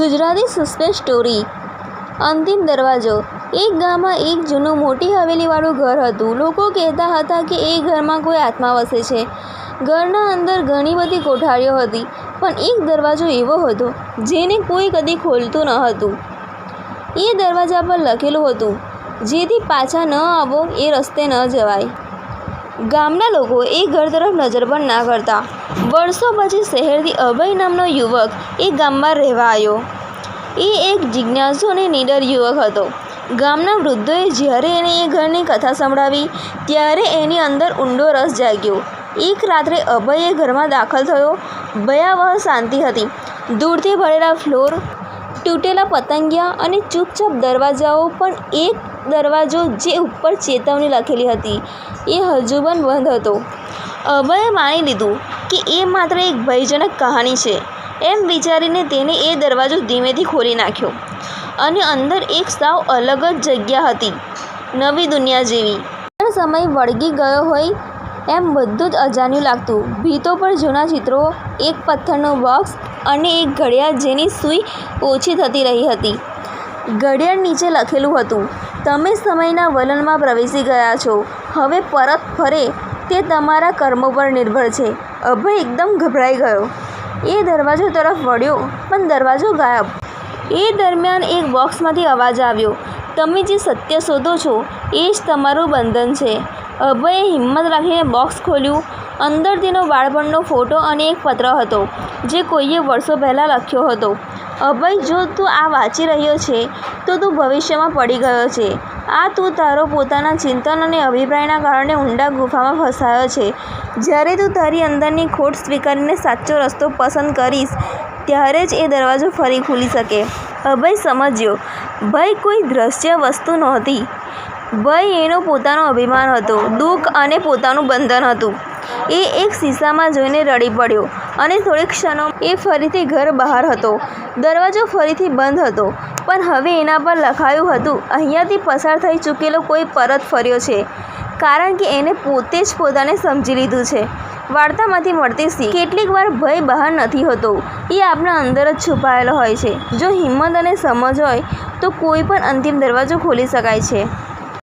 Gujarati suspense story અંતિમ દરવાજો। એક ગામમાં એક જૂનું મોટી હવેલીવાળું ઘર હતું। લોકો કહેતા હતા કે એ ઘરમાં કોઈ આત્મા વસે છે। ઘરના અંદર ઘણી બધી કોઠારીઓ હતી, પણ એક દરવાજો એવો હતો જેને કોઈ કદી ખોલતું ન હતું। એ દરવાજા પર લખેલું હતું, જેથી પાછા ન આવો, એ રસ્તે ન જવાય। ગામના લોકો એ ઘર તરફ નજર પણ ના કરતા। વર્ષો પછી શહેરથી અભય નામનો યુવક એ ગામમાં રહેવા આવ્યો। એ એક જિજ્ઞાસુ અને નીડર યુવક હતો। ગામના વૃદ્ધોએ જ્યારે એને એ ઘરની કથા સંભળાવી, ત્યારે એની અંદર ઊંડો રસ જાગ્યો। એક રાત્રે અભય એ ઘરમાં દાખલ થયો। ભયાવહ શાંતિ હતી। ધૂળથી ભરેલા ફ્લોર, તૂટેલા પતંગિયા અને ચૂપચાપ દરવાજાઓ। પણ એક દરવાજો જે ઉપર ચેતવણી લખેલી હતી, એ હજુ પણ બંધ હતો। અભયે માની લીધું કે એ માત્ર એક ભયજનક કહાની છે। એમ વિચારીને તેને એ દરવાજો ધીમેથી ખોલી નાખ્યો, અને અંદર એક સાવ અલગ જ જગ્યા હતી, નવી દુનિયા જેવી। પણ સમય વળગી ગયો હોય એમ બધું જ અજાણ્યું લાગતું। ભીતો પર જૂના ચિત્રો, એક પથ્થરનું બોક્સ અને એક ઘડિયાળ જેની સૂઈ ઓછી થતી રહી હતી। ઘડિયાળ નીચે લખેલું હતું, તમે સમયના વલણમાં પ્રવેશી ગયા છો, હવે પરત ફરે તે તમારા કર્મો પર નિર્ભર છે। અભય એકદમ ગભરાઈ ગયો। એ દરવાજો તરફ વળ્યો, પણ દરવાજો ગાયબ। એ દરમિયાન એક બોક્સમાંથી અવાજ આવ્યો, તમે જે સત્ય શોધો છો એ જ તમારું બંધન છે। અભયે હિંમત રાખીને બોક્સ ખોલ્યું। અંદર તેનો બાળપણનો ફોટો અને એક પત્ર હતો, જે કોઈએ વર્ષો પહેલાં લખ્યો હતો, અભય, જો તું આ વાંચી રહ્યો છે તો તું ભવિષ્યમાં પડી ગયો છે। આ તું તારો પોતાના ચિંતન અને અભિપ્રાયના કારણે ઊંડા ગુફામાં ફસાયો છે। જ્યારે તું તારી અંદરની ખોટ સ્વીકારીને સાચો રસ્તો પસંદ કરીશ, ત્યારે જ એ દરવાજો ફરી ખુલી શકે। અભય સમજ્યો, ભય કોઈ દ્રશ્ય વસ્તુ નહોતી, ભય એનો પોતાનો અભિમાન હતો, દુઃખ અને પોતાનું બંધન હતું। એ એક શીશામાં જોઈને રડી પડ્યો, અને થોડી ક્ષણોમાં એ ફરીથી ઘર બહાર હતો। દરવાજો ફરીથી બંધ હતો, પણ હવે એના પર લખાયું હતું, અહીંયાથી પસાર થઈ ચૂકેલો કોઈ પરત ફર્યો છે, કારણ કે એને પોતે જ પોતાને સમજી લીધું છે। વાર્તામાંથી મળતી શીખ, કેટલીક વાર ભય બહાર નથી હોતો, એ આપણા અંદર જ છુપાયેલો હોય છે। જો હિંમત અને સમજ હોય તો કોઈ પણ અંતિમ દરવાજો ખોલી શકાય છે।